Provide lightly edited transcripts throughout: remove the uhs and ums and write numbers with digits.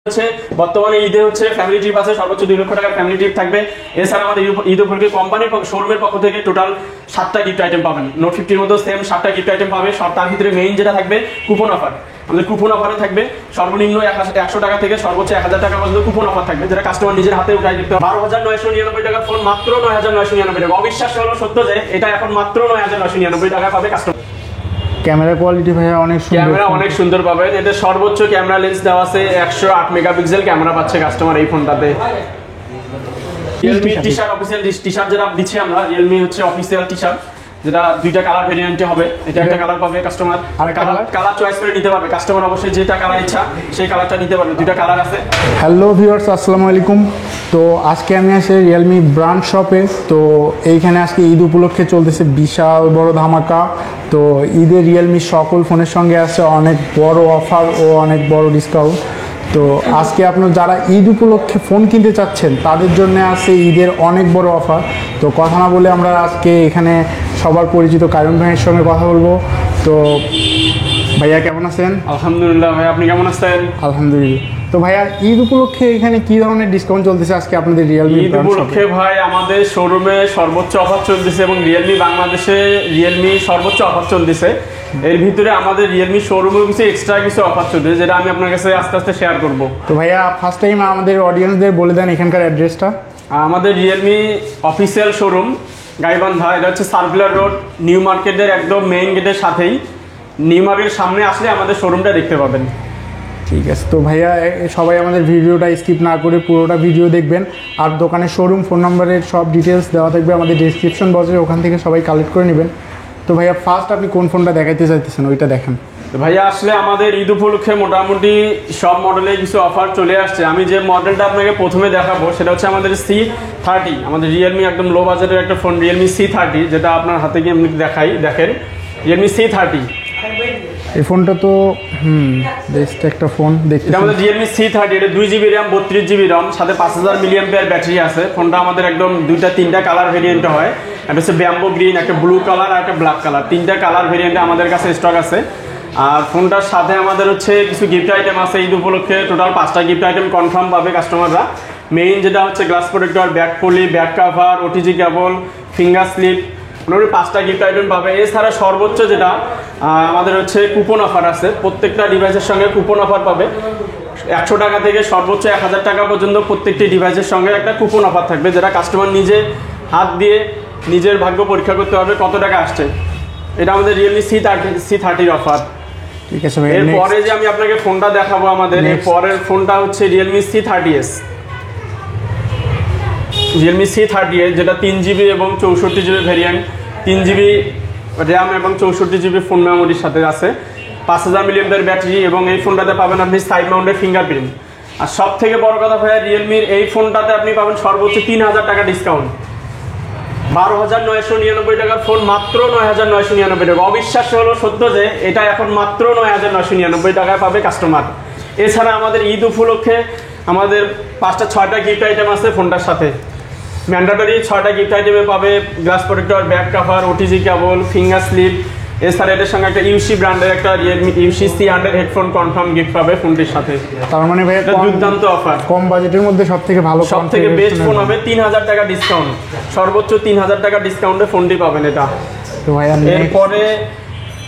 হচ্ছে বর্তমানে ঈদে হচ্ছে ফ্যামিলি ট্রিপ আছে, সর্বোচ্চ 2 লক্ষ টাকার ফ্যামিলি ট্রিপ থাকবে। এছাড়া আমাদের ঈদ উপলক্ষে কোম্পানির শোরুমের পক্ষ থেকে টোটাল 7টা গিফট আইটেম পাবেন। নোট 50-র মধ্যে সেম 7টা গিফট আইটেম পাবে। সব তার ভিতরে মেইন যেটা থাকবে কুপন অফার। আমাদের কুপন অফারে থাকবে সর্বনিম্ন 100 টাকা থেকে সর্বোচ্চ 1000 টাকা পর্যন্ত কুপন অফার থাকবে, যেটা কাস্টমার নিজের হাতে উঠাই দিতে হবে। 12,999 টাকার ফোন মাত্র 9,999 টাকা। অবিশ্বাস হলো সত্য যে এটা এখন মাত্র 9,999 টাকা পাবে কাস্টমার। ক্যামেরা কোয়ালিটি ভাই অনেক সুন্দর, ক্যামেরা অনেক সুন্দর পাবেন। এতে সর্বোচ্চ ক্যামেরা লেন্স দেওয়া আছে, 108 মেগাপিক্সেল ক্যামেরা পাচ্ছে কাস্টমার এই ফোনটাতে। রিয়েলমি টি-শার্ট অফিসিয়াল টি-শার্ট যেটা দিচ্ছি আমরা, রিয়েলমি হচ্ছে অফিসিয়াল টি-শার্ট, যেটা দুইটা কালার ভেরিয়েন্টে হবে। এটা একটা কালার পাবে কাস্টমার, আর কালার চয়েস করে নিতে পারবে কাস্টমার। অবশ্যই যেটা কালার ইচ্ছা সেই কালারটা নিতে পারবে, দুইটা কালার আছে। হ্যালো ভিউয়ার্স, আসসালামু আলাইকুম। তো আজকে আমি আসি রিয়েলমি ব্রান্ড শপে। তো এইখানে আজকে ঈদ উপলক্ষে চলতেছে বিশাল বড় ধামাকা। তো ঈদের রিয়েলমি সকল ফোনের সঙ্গে আছে অনেক বড় অফার ও অনেক বড় ডিসকাউন্ট। তো আজকে আপনার যারা ঈদ উপলক্ষে ফোন কিনতে চাচ্ছেন তাদের জন্য আছে ঈদের অনেক বড় অফার। তো কথা না বলে আমরা আজকে এখানে সবার পরিচিত কায়ুম ভাইয়ের সঙ্গে কথা বলবো। তো ভাইয়া কেমন আছেন? আলহামদুলিল্লাহ ভাই, আপনি কেমন আছেন? আলহামদুলিল্লাহ। তো ভাইয়া ঈদ উপলক্ষে এখানে কি ধরনের ডিসকাউন্ট চলতেছে আজকে আপনাদের রিয়েলমি? ঈদ উপলক্ষে ভাই আমাদের শোরুমে সর্বোচ্চ অফার চলতেছে এবং রিয়েলমি বাংলাদেশে রিয়েলমি সর্বোচ্চ অফার চলতেছে। এর ভিতরে আমাদের রিয়েলমি শোরুমে কিছু এক্সট্রা কিছু অফার চলতেছে, যেটা আমি আপনার কাছে আস্তে আস্তে শেয়ার করব। তো ভাইয়া ফার্স্ট টাইম আমাদের অডিয়েন্সদের বলে দেন এখানকার অ্যাড্রেসটা। আমাদের রিয়েলমি অফিসিয়াল শোরুম গাইবান্ধা, এটা হচ্ছে সার্কুলার রোড, নিউ মার্কেটের একদম মেইন গেটের সাথেই। নিউ মার্কেটের সামনে আসলে আমাদের শোরুমটা দেখতে পাবেন। ঠিক আছে। তো ভাইয়া সবাই আমাদের ভিডিওটা স্কিপ না করে পুরোটা ভিডিও দেখবেন। আর দোকানের শোরুম ফোন নাম্বারের সব ডিটেলস দেওয়া থাকবে আমাদের ডেসক্রিপশন বক্সে, ওখান থেকে সবাই কালেক্ট করে নেবেন। তো ভাইয়া ফার্স্ট আপনি কোন ফোনটা দেখাইতে চাইতেছেন ওইটা দেখেন। তো ভাইয়া আসলে আমাদের ঈদ উপলক্ষে মোটামুটি সব মডেলে কিছু অফার চলে আসছে। আমি যে মডেলটা আপনাকে প্রথমে দেখাবো সেটা হচ্ছে আমাদের C30, আমাদের রিয়েলমি একদম লো বাজেটের একটা ফোন, রিয়েলমি C30, যেটা আপনার হাতে গিয়ে এমনি দেখাই, দেখেন রিয়েলমি C30। এই ফোনটা তো বেস্ট একটা ফোন দেখতে। এটা আমাদের রিয়েলমি C30, এটা 2GB র্যাম 32GB রম, সাথে 5000 mAh ব্যাটারি আছে। ফোনটা আমাদের একদম 2-3টা কালার ভেরিয়েন্টে হয়। একটা হচ্ছে ব্যাম্বো গ্রিন, একটা ব্লু কালার আর একটা ব্ল্যাক কালার, 3টা কালার ভেরিয়েন্টে আমাদের কাছে স্টক আছে। আর ফোনটার সাথে আমাদের হচ্ছে কিছু গিফট আইটেম আছে ঈদ উপলক্ষে। টোটাল 5টা গিফট আইটেম কনফার্ম পাবে কাস্টমাররা। মেইন যেটা হচ্ছে glass protector, back poly, back cover, OTG cable, finger slip, মোটামুটি 5টা গিফট আইটেম পাবে। এছাড়া সর্বোচ্চ যেটা আমাদের হচ্ছে কুপন অফার আছে, প্রত্যেকটা ডিভাইসের সঙ্গে কুপন অফার পাবে। 100 টাকা থেকে সর্বোচ্চ 1000 টাকা পর্যন্ত প্রত্যেকটি ডিভাইসের সঙ্গে একটা কুপন অফার থাকবে, যেটা কাস্টমার নিজে হাত দিয়ে নিজের ভাগ্য পরীক্ষা করতে হবে কত টাকা আসছে। এটা আমাদের রিয়েলমি C30 অফার। ঠিক আছে ভাই, এরপরে যে আমি আপনাকে ফোনটা দেখাবো, আমাদের পরের ফোনটা হচ্ছে রিয়েলমি C30s। রিয়েলমি C30s, যেটা 3GB এবং 64GB ভ্যারিয়েন্ট, 3GB র্যাম এবং 64GB ফোন মেমোরির সাথে আছে, 5000 mAh ব্যাটারি, এবং এই ফোনটাতে পাবেন আপনি সাইড মাউন্টেড ফিঙ্গারপ্রিন্ট। আর সব থেকে বড় কথা ভাইয়া, রিয়েলমির এই ফোনটাতে আপনি পাবেন সর্বোচ্চ 3000 টাকা ডিসকাউন্ট। 12,999 টাকার ফোন মাত্র 9,999 টাকা। অবিশ্বাস হলো সত্য যে এটা এখন মাত্র 9,999 টাকায় পাবে কাস্টমার। এছাড়া আমাদের ঈদ উপলক্ষে আমাদের 5-6টা গিফট আইটেম আছে ফোনটার সাথে। ম্যান্ডেটরি 6টা গিফট আইটেমে পাবে glass protector, back cover, OTG cable, finger slip. এছাড়া এটার সঙ্গে একটা ইউসি ব্র্যান্ডের একটা রিয়েলমি ইউসি C100 হেডফোন কনফার্ম গিফট পাবে ফোনটির সাথে। তার মানে ভাই এটা দুর্দান্ত অফার, কম বাজেটের মধ্যে সব থেকে ভালো, সব থেকে বেস্ট ফোন হবে। 3000 টাকা ডিসকাউন্ট, সর্বোচ্চ 3000 টাকা ডিসকাউন্টে ফোনটি পাবেন এটা। তো ভাই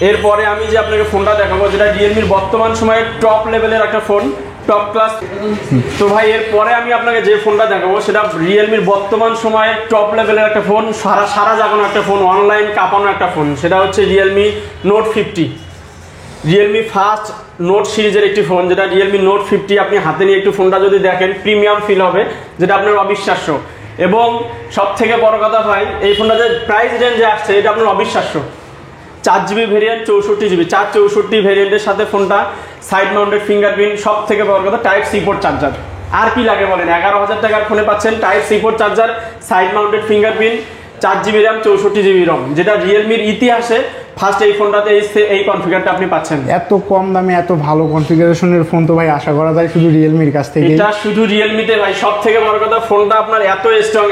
এরপরে আমি যে আপনাকে ফোনটা দেখাবো, যেটা রিয়েলমির বর্তমান সময়ে টপ লেভেলের একটা ফোন, টপ ক্লাস। তো ভাই এরপরে আমি আপনাকে যে ফোনটা দেখাবো সেটা রিয়েলমির বর্তমান সময়ে টপ লেভেলের একটা ফোন, সারা জাগানো একটা ফোন, অনলাইন কাঁপানো একটা ফোন। সেটা হচ্ছে Realme note 50। Realme first note সিরিজের একটি ফোন, যেটা রিয়েলমি নোট 50। আপনি হাতে নিয়ে একটু ফোনটা যদি দেখেন, প্রিমিয়াম ফিল হবে, যেটা আপনার অবিশ্বাস্য। এবং সব থেকে বড় কথা ভাই, এই ফোনটা যে প্রাইস রেঞ্জে আসছে এটা আপনার অবিশ্বাস্য। 4GB ভেরিয়েন্ট, 64GB, 464 ভেরিয়েন্টের সাথে ফোনটা সাইড মাউন্টেড ফিঙ্গারপ্রিন্ট, সব থেকে বড় কথা Type-C পোর্ট চার্জার। আর কি লাগে বলেন? 11,000 টাকার ফোনে পাচ্ছেন Type-C port charger, side mounted fingerprint, 4GB RAM, 64GB রম, যেটা রিয়েলমির ইতিহাসে ফার্স্ট এই ফোনটাতে এই কনফিগারটা আপনি পাচ্ছেন। এত কম দামে এত ভালো কনফিগারেশনের ফোন তো ভাই আশা করা যায় শুধু রিয়েলমির কাছ থেকে। এটা শুধু রিয়েলমিতে ভাই। সব থেকে বড় কথা, ফোনটা আপনার এত স্ট্রং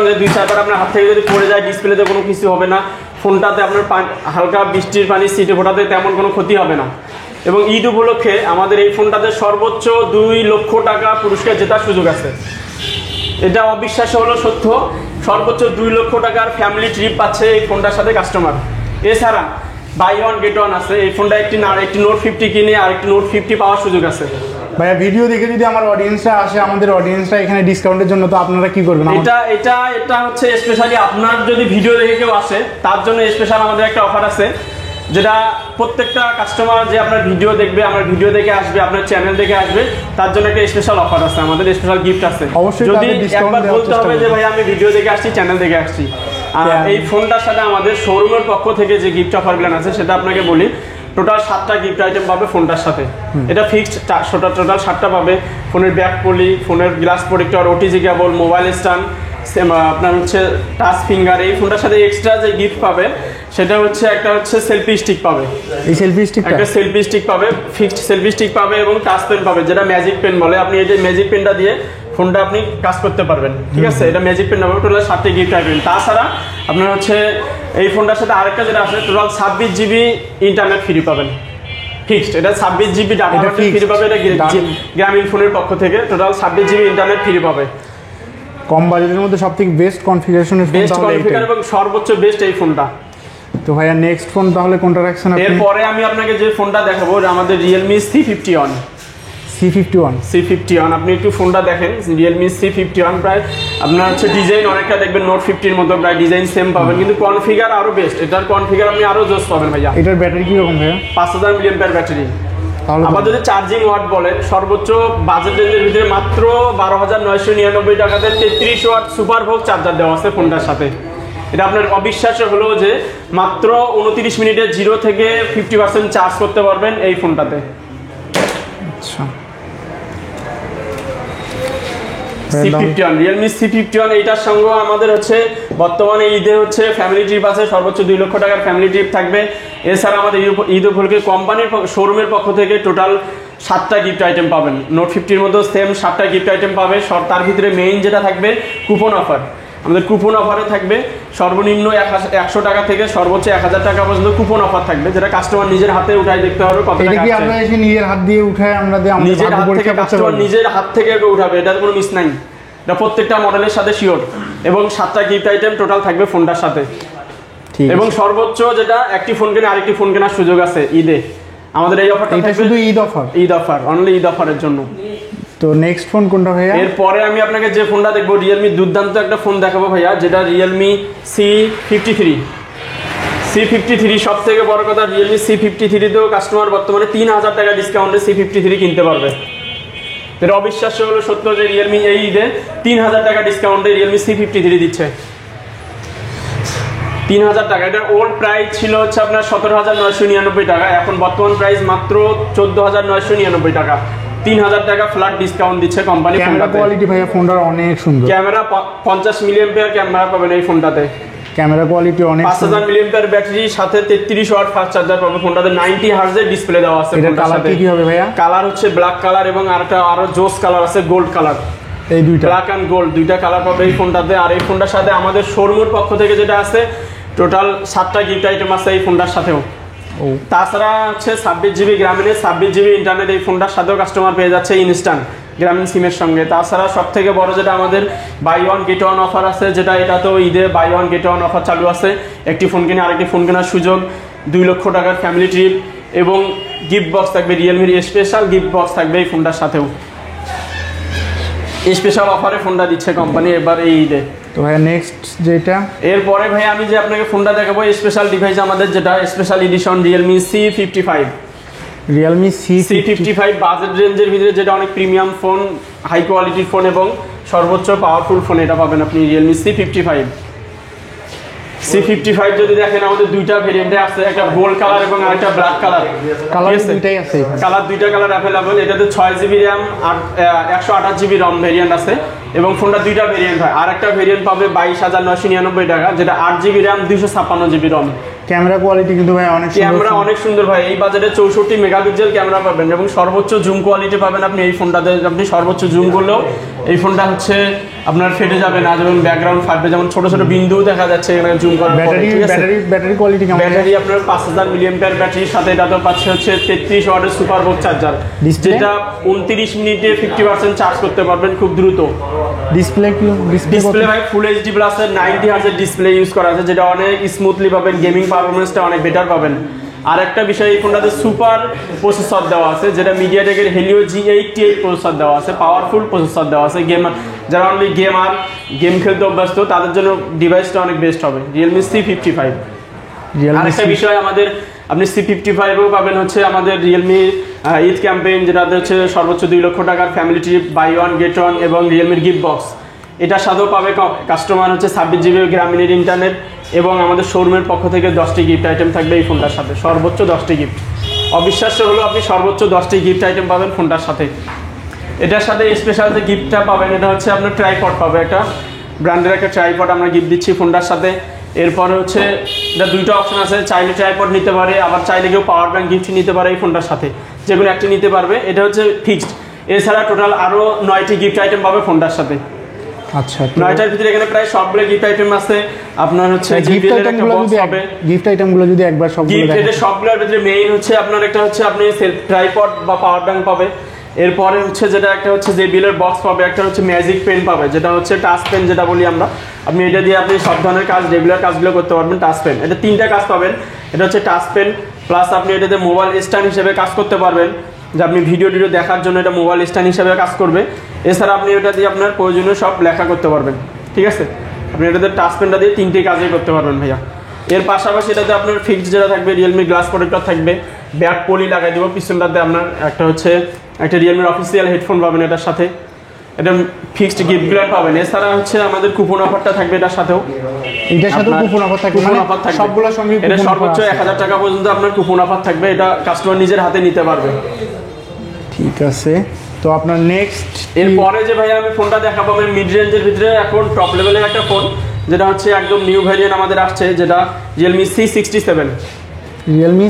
যে 2-4বার আপনার হাত থেকে যদি পড়ে যায়, ডিসপ্লেতে কোনো কিছু হবে না। ফোনটাতে আপনার হালকা বৃষ্টির পানি সিটে ফোটাতে তেমন কোনো ক্ষতি হবে না। এবং ঈদ উপলক্ষে আমাদের এই ফোনটাতে সর্বোচ্চ 2 লক্ষ টাকা পুরস্কার জেতার সুযোগ আছে। এটা অবিশ্বাস্য হলো সত্য, সর্বোচ্চ 2 লক্ষ টাকার ফ্যামিলি ট্রিপ পাচ্ছে এই ফোনটার সাথে কাস্টমার। এছাড়া বাই ওয়ান গেট ওয়ান আছে, এই ফোনটা একটি নোট 50 কিনে আর একটি নোট 50 পাওয়ার সুযোগ আছে। ভাইয়া ভিডিও দেখে যদি আমার অডিয়েন্সরা আসে, আমাদের অডিয়েন্সরা এখানে ডিসকাউন্টের জন্য, তো আপনারা কি করবেন? এটা হচ্ছে স্পেশালি আপনার যদি ভিডিও দেখে কেউ আসে তার জন্য স্পেশাল আমাদের একটা অফার আছে, যেটা প্রত্যেকটা কাস্টমার যে আপনার ভিডিও দেখবে, আমার ভিডিও দেখে আসবে, আপনার চ্যানেল দেখে আসবে, তার জন্য একটা স্পেশাল অফার আছে, আমাদের স্পেশাল গিফট আছে। অবশ্যই যদি একবার বলতে হবে যে ভাই আমি ভিডিও দেখে আসছি, চ্যানেল দেখে আসছি। আর এই ফোনটার সাথে আমাদের শোরুমের পক্ষ থেকে যে গিফট অফারগুলো আছে সেটা আপনাকে বলি। টোটাল 7টা গিফট আইটেম পাবে ফোনটার সাথে, এটা ফিক্সড। টোটাল 7টা পাবে। ফোনের ব্যাক পলি, ফোনের গ্লাস প্রোটেক্টর, ওটিজি কেবল, মোবাইল স্ট্যান্ড, আপনার হচ্ছে টাচ ফিঙ্গার। এই ফোনটার সাথে এক্সট্রা যে গিফট পাবে সেটা হচ্ছে একটা হচ্ছে সেলফি স্টিক পাবে। এই সেলফি স্টিক, একটা সেলফি স্টিক পাবে, ফিক্সড সেলফি স্টিক পাবে, এবং টাচ পেন পাবে, যেটা ম্যাজিক পেন বলে। আপনি এই যে ম্যাজিক পেনটা দিয়ে ফোনটা আপনি কাজ করতে পারবেন, ঠিক আছে? এটা ম্যাজিক পেন পাবে। টোটাল 7টি গিফট আইটেম। তাছাড়া আপনার হচ্ছে এই ফোনটার সাথে আরেকটা যেটা আছে, টোটাল 26 জিবি ইন্টারনেট ফ্রি পাবেন, ফিক্সড। এটা 26 জিবি ডাটা ফ্রি পাবে, এটা গ্রামীণ ফোনের পক্ষ থেকে। টোটাল 26 জিবি ইন্টারনেট ফ্রি পাবে। কম বাজেটের মধ্যে সবথেকে বেস্ট কনফিগারেশনের ফোন, বেস্ট কনফিগার এবং সর্বোচ্চ বেস্ট এই ফোনটা। তো ভাইয়া নেক্সট ফোন তাহলে কোনটা রাখছেন আপনি? এরপরে আমি আপনাকে যে ফোনটা দেখাবো আমাদের Realme C51। C51 আপনি একটু ফোনটা দেখেন, Realme C51 প্রায় আপনার হচ্ছে ডিজাইন অনেকটা দেখবেন নোট 50 মতো, প্রায় ডিজাইন সেম পাবেন, কিন্তু কনফিগার আরো বেস্ট। এটার কনফিগার আপনি আরো জোস পাবেন ভাইয়া। এটার ব্যাটারি কি রকম ভাইয়া? 5000 mAh ব্যাটারি। আবার যদি চার্জিং ওয়াট বলেন, সর্বোচ্চ বাজেট রেঞ্জের ভিতরে মাত্র 12,999 টাকাতে 33 ওয়াট সুপার ভোল্ট চার্জার দেওয়া আছে ফোনটার সাথে। এটা আপনার অবিশ্বাস্য হলো যে মাত্র 29 মিনিটে 0 থেকে 50% চার্জ করতে পারবেন এই ফোনটাতে। আচ্ছা, C51 Realme C51 এইটার সঙ্গে আমাদের হচ্ছে বর্তমানে ঈদে হচ্ছে ফ্যামিলি ট্রিপ আছে, সর্বোচ্চ 2 লক্ষ টাকার ফ্যামিলি ট্রিপ থাকবে। এছাড়া আমাদের ঈদ উপলক্ষে কোম্পানির শোরুমের পক্ষ থেকে টোটাল 7টা গিফট আইটেম পাবেন। নোট 50-র মধ্যে সেম 7টা গিফট আইটেম পাবে। তার ভিতরে মেইন যেটা থাকবে কুপন অফার। আমাদের কুপন অফারে থাকবে সর্বনিম্ন 100 টাকা থেকে সর্বোচ্চ 1000 টাকা পর্যন্ত কুপন অফার থাকবে, যেটা কাস্টমার নিজের হাতে উঠাই দেখতে হবে কত টাকা আছে। আমরা এসে নিজের হাত দিয়ে উঠায় আমরা নিজের হাত থেকে কাস্টমার নিজের হাত থেকে উঠাবে, এটার কোনো মিস নাই। এটা প্রত্যেকটা মডেলের সাথে শিওর। এবং 7টা গিফট আইটেম টোটাল থাকবে ফোনটার সাথে। এবং সর্বোচ্চ যেটা একটি ফোন কিনে আরেকটি ফোন কেনার সুযোগ আছে ঈদে। আমাদের এই অফারটা শুধু ঈদ অফার, অনলি ঈদ অফারের জন্য। তো নেক্সট ফোন কোনটা ভাইয়া? এরপরে আমি আপনাকে যে ফোনটা দেখবো Realme দুর্দান্ত একটা ফোন দেখাবো ভাইয়া, যেটা Realme C53 সব থেকে বড় কথা, Realme C53 তেও কাস্টমার বর্তমানে 3000 টাকা ডিসকাউন্টে C53 কিনতে পারবে। এটা অবিশ্বাস্য হলো সত্য যে Realme এই ঈদে 3000 টাকা ডিসকাউন্টে Realme C53 দিচ্ছে। 3000 টাকা। এটার ওল্ড প্রাইস ছিল হচ্ছে আপনার 17,999 টাকা, এখন বর্তমান প্রাইস মাত্র 14,999 টাকা। 3000 টাকা ফ্ল্যাট ডিসকাউন্ট দিচ্ছে কোম্পানি। ক্যামেরা কোয়ালিটি ভাইয়া ফোনটার অনেক সুন্দর। ক্যামেরা 50 mAh ক্যামেরা পাবেন এই ফোনটাতে। ক্যামেরা কোয়ালিটি অনেক। 5000 mAh ব্যাটারি, সাথে 33 ওয়াট ফাস্ট চার্জার পাবে ফোনটাতে। 90 হার্জের ডিসপ্লে দেওয়া আছে। এটা কালার কি হবে ভাইয়া? কালার হচ্ছে ব্ল্যাক কালার এবং আরো জোস কালার আছে গোল্ড কালার। এই দুইটা ব্ল্যাক এন্ড গোল্ড দুইটা কালার পাবে এই ফোনটাতে। আর এই ফোনটার সাথে আমাদের শোরুমের পক্ষ থেকে যেটা আছে, টোটাল 7টা গিফট আইটেম আছে এই ফোনটার সাথেও। তাছাড়া হচ্ছে 26 জিবি গ্রামীণের 26 জিবি ইন্টারনেট এই ফোনটার সাথেও কাস্টমার পেয়ে যাচ্ছে ইনস্ট্যান্ট গ্রামীণ সিমের সঙ্গে। তাছাড়া সব থেকে বড় যেটা আমাদের buy one get one offer আছে, যেটা এটা তো ঈদে buy one get one offer চালু আছে। একটি ফোন কিনে আরেকটি ফোন কেনার সুযোগ, 2 লক্ষ টাকার ফ্যামিলি ট্রিপ এবং গিফট বক্স থাকবে। Realme স্পেশাল গিফট বক্স থাকবে এই ফোনটার সাথেও। স্পেশাল অফারে ফোনটা দিচ্ছে কোম্পানি এবার এই ঈদে। তো ভাই নেক্সট যেটা, এরপরে ভাই আমি যে আপনাকে ফোনটা দেখাবো স্পেশাল ডিভাইস আমাদের যেটা special edition Realme C55 budget রেঞ্জের ভিতরে, যেটা অনেক প্রিমিয়াম ফোন, হাই কোয়ালিটির ফোন এবং সর্বোচ্চ পাওয়ারফুল ফোন এটা পাবেন আপনি Realme C55 যদি দেখেন আমাদের দুইটা ভেরিয়েন্টে আছে, একটা গোল্ড কালার এবং আরেকটা ব্ল্যাক কালার। দুইটাই আছে, দুইটা কালার অ্যাভেলেবল। এটাতে 6 জিবি র্যাম আর 128 জিবি রম ভেরিয়েন্ট আছে। এবং ফোনটা দুইটা ভেরিয়েন্ট হয়। আর একটা ভেরিয়েন্ট পাবে 22,999 টাকা, যেটা 8GB RAM 256GB ROM। Camera quality কিন্তু ভাই অনেক সুন্দর, ক্যামেরা অনেক সুন্দর ভাই। এই বাজারে 64 মেগাপিক্সেল ক্যামেরা পাবেন এবং সর্বোচ্চ জুম কোয়ালিটি পাবেন আপনি এই ফোনটাতে। আপনি সর্বোচ্চ জুম করলেও এই ফোনটা হচ্ছে আপনার ফেটে যাবে না, যেমন ব্যাকগ্রাউন্ড ফাটবে, যেমন ছোট ছোট বিন্দু দেখা যাচ্ছে এখানে জুম করার পরে। ব্যাটারি কোয়ালিটি কেমন? ব্যাটারি আপনার 5000 mAh ব্যাটারির সাথে এটা তো পাচ্ছে হচ্ছে 33 ওয়াটের সুপার বোক চার্জার, যেটা 29 মিনিটে 50% চার্জ করতে পারবেন খুব দ্রুত। ডিসপ্লে ভাই ফুল এইচডি প্লাসের 90 হার্জ ডিসপ্লে ইউজ করা আছে, যেটা অনেক স্মুথলি পাবেন, গেমিং পারফরমেন্সটা অনেক বেটার পাবেন। আর একটা বিষয়, এই ফোনটাতে সুপার প্রসেসর দেওয়া আছে, যেটা মিডিয়াটেকের হেলিও G88 প্রসেসর দেওয়া আছে, পাওয়ারফুল প্রসেসর দেওয়া আছে। যারা অনলি গেম খেলতে অভ্যস্ত তাদের জন্য ডিভাইসটা অনেক বেস্ট হবে। Realme C55। আরেকটা বিষয়, আমাদের আপনি C55ও পাবেন হচ্ছে আমাদের রিয়েলমি ঈদ ক্যাম্পেইন, যেটাতে হচ্ছে সর্বোচ্চ 2 লক্ষ টাকার family trip, buy one get one এবং রিয়েলমির গিফট বক্স। এটার সাথেও পাবে কাস্টমার হচ্ছে 26GB গ্রামীণের ইন্টারনেট এবং আমাদের শোরুমের পক্ষ থেকে 10টি গিফট আইটেম থাকবে এই ফোনটার সাথে, সর্বোচ্চ 10টি গিফট। অবিশ্বাস্য হলো আপনি সর্বোচ্চ 10টি গিফট আইটেম পাবেন ফোনটার সাথে। এটার সাথে স্পেশাল যে গিফটটা পাবেন এটা হচ্ছে আপনার ট্রাইপড পাবে, একটা ব্র্যান্ডের একটা ট্রাইপড আমরা গিফট দিচ্ছি ফোনটার সাথে। এরপরে হচ্ছে এটা দুইটা অপশন আছে, চাইলে ট্রাইপড নিতে পারে, আবার চাইলে কেউ পাওয়ার ব্যাংক গিফট নিতে পারে এই ফোনটার সাথে, যেগুলো একটি নিতে পারবে। এটা হচ্ছে ফিক্সড। এছাড়া টোটাল আরও 9টি গিফট আইটেম পাবে ফোনটার সাথে। আচ্ছা, 9টার ভিতরে এখানে প্রায় সবগুলো গিফট আইটেম আছে। আপনার হচ্ছে গিফট আইটেমগুলো যদি একবার সবগুলো দেখেন, গিফট সবগুলোর ভিতরে মেইন হচ্ছে আপনার একটা হচ্ছে আপনি ট্রাইপড বা পাওয়ার ব্যাংক পাবে। এরপরে হচ্ছে যেটা একটা হচ্ছে জেবিএল বক্স পাবে, একটা হচ্ছে ম্যাজিক পেন পাবে, যেটা হচ্ছে টাচ পেন যেটা বলি আমরা। আপনি এটা দিয়ে আপনি সব ধরনের কাজ, রেগুলার কাজগুলো করতে পারবেন। টাচ পেন, এটা 3টা কাজ পাবেন। এটা হচ্ছে টাচ পেন প্লাস আপনি এটাতে মোবাইল স্ট্যান্ড হিসেবে কাজ করতে পারবেন, যে আপনি ভিডিও দেখার জন্য এটা মোবাইল স্ট্যান্ড হিসেবে কাজ করবে। এছাড়া আপনি এটা দিয়ে আপনার প্রয়োজনীয় সব লেখা করতে পারবেন। ঠিক আছে, আপনি এটাতে টাচ পেনটা দিয়ে 3টি কাজই করতে পারবেন ভাইয়া। এর পাশাপাশি এটাতে আপনার ফিক্সড যেটা থাকবে রিয়েলমি গ্লাস প্রোটেক্টর থাকবে, ব্যাক পলি লাগাই দেবো পিছনটাতে। আপনার একটা রিয়েলমির অফিসিয়াল হেডফোন পাবেন এটার সাথে, এটা ফিক্সড গিফটগুলো পাবেন। এছাড়া হচ্ছে আমাদের কুপন অফারটা থাকবে এটার সাথেও। এটার সাথেও কুপন অফার থাকবে, কুপন অফার থাকবে সবগুলোর সঙ্গে। এটা সর্বোচ্চ 1000 টাকা পর্যন্ত আপনার কুপন অফার থাকবে, এটা কাস্টমার নিজের হাতে নিতে পারবে। ঠিক আছে, তো আপনার নেক্সট এরপরে যে ভাই আমি ফোনটা দেখাবো আমি মিড রেঞ্জের ভিতরে এখন টপ লেভেলের একটা ফোন, যেটা হচ্ছে একদম নিউ ভ্যারিয়েন্ট আমাদের আসছে, যেটা রিয়েলমি C67। রিয়েলমি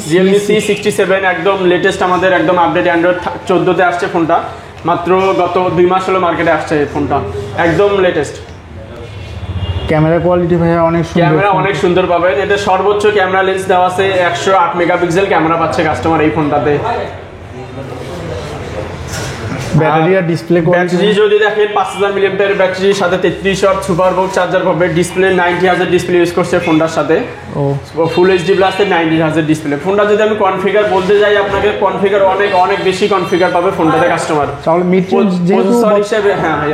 C67 একদম লেটেস্ট, আমাদের একদম আপডেট অ্যান্ড্রয়েড 14তে আসছে ফোনটা। মাত্র গত 2 মাস হলো মার্কেটে আসছে এই ফোনটা, একদম লেটেস্ট। ক্যামেরা কোয়ালিটি ভাই অনেক সুন্দর, ক্যামেরা অনেক সুন্দর পাবেন। এটা সর্বোচ্চ ক্যামেরা লেন্স দেওয়া আছে, 108 মেগাপিক্সেল ক্যামেরা পাচ্ছে কাস্টমার এই ফোনটাতে। ব্যাটারি আর ডিসপ্লে কোয়ালিটি যদি দেখেন 5000 mAh ব্যাটারির সাথে 33 ওয়াট সুপার বোক চার্জার পাবে। ডিসপ্লে 90 হার্জ ডিসপ্লে ইউজ করছে ফোনটার সাথে, ফুল এইচডি প্লাসে 90 হার্জ ডিসপ্লে। ফোনটা যদি আমি কনফিগার বলতে যাই আপনাকে, কনফিগার অনেক বেশি কনফিগার পাবে ফোনটাতে কাস্টমার। তাহলে মিড রেঞ্জ যেহেতু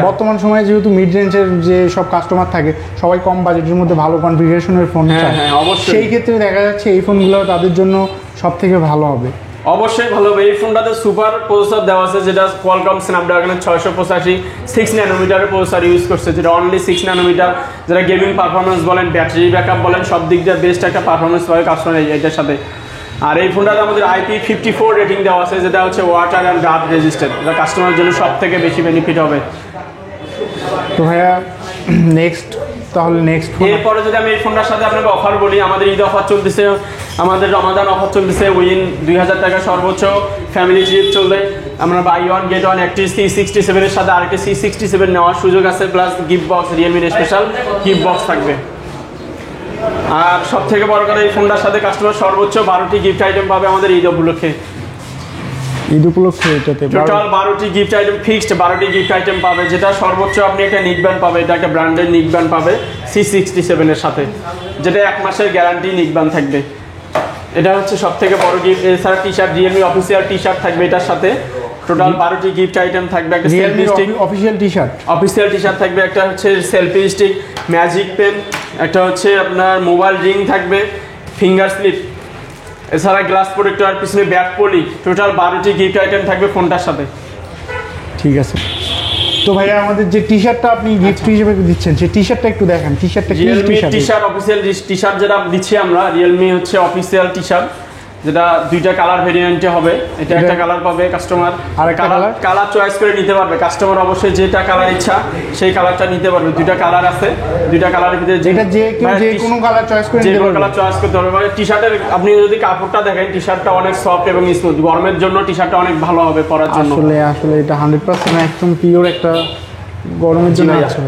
বর্তমান সময়ে যেহেতু মিড রেঞ্জের যে সব কাস্টমার থাকে সবাই কম বাজেটের মধ্যে ভালো কনফিগারেশনের ফোন চায়, অবশ্যই সেই ক্ষেত্রে দেখা যাচ্ছে এই ফোনগুলো তাদের জন্য সবথেকে ভালো হবে। অবশ্যই ভালো হবে। এই ফোনটাতে সুপার প্রসেসর দেওয়া আছে, যেটা কোয়ালকম স্ন্যাপড্রাগনের 685 6 ন্যানোমিটারের প্রসেসর ইউজ করছে, যেটা অনলি 6 ন্যানোমিটার, যেটা গেমিং পারফরমেন্স বলেন, ব্যাটারি ব্যাকআপ বলেন, সব দিক দিয়ে বেস্ট একটা পারফরমেন্স পাবে কাস্টমার এটার সাথে। আর এই ফোনটাতে আমাদের IP54 রেটিং দেওয়া আছে, যেটা হচ্ছে ওয়াটার অ্যান্ড ডাস্ট রেজিস্ট্যান্ট, যেটা কাস্টমারের জন্য সব থেকে বেশি বেনিফিট হবে। তো ভাইয়া নেক্সট এরপরে যদি আমি এই ফোনটার সাথে আপনাকে অফার বলি, আমাদের ঈদ অফার চলতেছে, আমাদের রমাদান অফার চলতেছে। উইন 2000 টাকা সর্বোচ্চ ফ্যামিলি ট্রিপ চলবে। আমরা বাই ওয়ান গেট ওয়ান একটি C67 এর সাথে আরেকটি C67 নেওয়ার সুযোগ আছে, প্লাস গিফট বক্স, রিয়েলমির স্পেশাল গিফট বক্স থাকবে। আর সব থেকে বড় কথা, এই ফোনটার সাথে কাস্টমার সর্বোচ্চ 12টি গিফট আইটেম পাবে আমাদের ঈদ উপলক্ষে। এটাতে টোটাল 12টি গিফট আইটেম, ফিক্সড 12টি গিফট আইটেম পাবে, যেটা সর্বোচ্চ আপনি একটা নিক ব্যান্ড পাবে, এটা একটা ব্র্যান্ডের নিক ব্যান্ড পাবে C67 এর সাথে, যেটা 1 মাসের গ্যারান্টি নিক ব্যান্ড থাকবে। এটা হচ্ছে সব থেকে বড় গিফট। এছাড়া T shirt, Realme official T shirt থাকবে এটার সাথে। টোটাল 12টি গিফট আইটেম থাকবে। একটা selfie stick official T shirt থাকবে, একটা হচ্ছে সেলফি স্টিক, ম্যাজিক পেন, একটা হচ্ছে আপনার মোবাইল রিং থাকবে, ফিঙ্গার স্লিপ, এছাড়া গ্লাস প্রোটেক্টর আর পিছনে ব্যাক পলি। টোটাল 12টি গিফট আইটেম থাকবে ফোনটার সাথে। ঠিক আছে, তো ভাইয়া আমাদের যে টি শার্টটা আপনি গিফট হিসেবে দিচ্ছেন সেই টি শার্টটা একটু দেখান। টি শার্টটা কি T shirt? Official T shirt যেটা দিচ্ছি আমরা, রিয়েলমি হচ্ছে অফিসিয়াল টি শার্ট, যেটা দুইটা কালার ভেরিয়েন্টে হবে। এটা একটা কালার পাবে কাস্টমার, আর একটা কালার চয়েস করে নিতে পারবে কাস্টমার, অবশ্যই যেটা কালার ইচ্ছা সেই কালারটা নিতে পারবে। দুইটা কালার আছে, দুইটা কালারের ভিতরে যেটা যে কেউ যে কোনো কালার চয়েস করে যে নিতে কোনো পারবে। কালার চয়েস করতে পারবে। মানে টি-শার্টের আপনি যদি কাপড়টা দেখেন, টি-শার্টটা অনেক সফট এবং স্মুথ, গরমের জন্য টি-শার্টটা অনেক ভালো হবে পরার জন্য। আসলে এটা 100% একদম পিওর একটা গরমের জন্য আছে।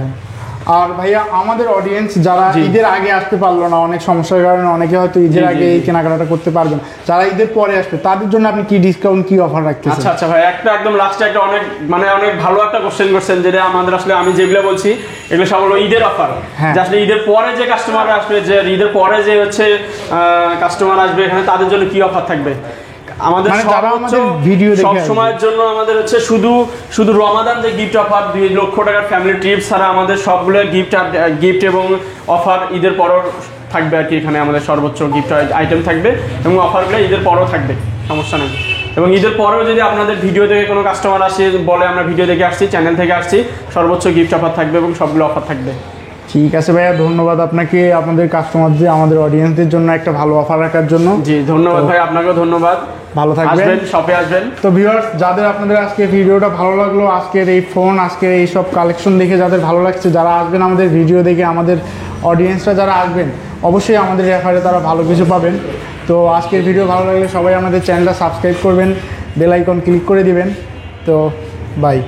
আর ভাইয়া আমাদের অডিয়েন্স যারা ঈদের আগে আসতে পারলো না, অনেক সমস্যার কারণে অনেকে হয়তো ঈদের আগে এই কেনাকাটা করতে পারবেন, যারা ঈদের পরে আসবে তাদের জন্য আপনি কি ডিসকাউন্ট, কি অফার রাখতেছেন? আচ্ছা আচ্ছা ভাই, একটা একদম লাস্টে একটা অনেক অনেক ভালো একটা কোশ্চেন করছেন, যেটা আমাদের আসলে আমি যেগুলো বলছি এগুলো সব হলো ঈদের অফার। যে আসলে ঈদের পরে যে কাস্টমার আসবে, যে ঈদের পরে যে হচ্ছে কাস্টমার আসবে এখানে, তাদের জন্য কি অফার থাকবে আমাদের যারা আমাদের ভিডিও দেখে সব সময়ের জন্য আমাদের হচ্ছে শুধু রমাদান যে গিফট অফার 2 লক্ষ টাকার ফ্যামিলি ট্রিপ ছাড়া আমাদের সবগুলো গিফট এবং অফার ঈদের পরও থাকবে আর কি। এখানে আমাদের সর্বোচ্চ গিফট আইটেম থাকবে এবং অফারগুলো ঈদের পরও থাকবে, সমস্যা নেই। এবং ঈদের পরেও যদি আপনাদের ভিডিও থেকে কোনো কাস্টমার আসে বলে আমরা ভিডিও দেখে আসছি, চ্যানেল থেকে আসছি, সর্বোচ্চ গিফট অফার থাকবে এবং সবগুলো অফার থাকবে। ঠিক আছে ভাইয়া, ধন্যবাদ আপনাকে আমাদের কাস্টমারদের, আমাদের অডিয়েন্সদের জন্য একটা ভালো অফার রাখার জন্য। জি ধন্যবাদ ভাই, আপনাকেও ধন্যবাদ। ভালো থাকবেন, শপে আসবেন। তো ভিউয়ার্স, যাদের আপনাদের আজকে ভিডিওটা ভালো লাগলো, আজকের এই ফোন, আজকের এই সব কালেকশন দেখে যাদের ভালো লাগছে, যারা আসবেন আমাদের ভিডিও দেখে, আমাদের অডিয়েন্সরা যারা আসবেন, অবশ্যই আমাদের রেফারে তারা ভালো কিছু পাবেন। তো আজকের ভিডিও ভালো লাগলে সবাই আমাদের চ্যানেলটা সাবস্ক্রাইব করবেন, বেল আইকন ক্লিক করে দিবেন। তো বাই।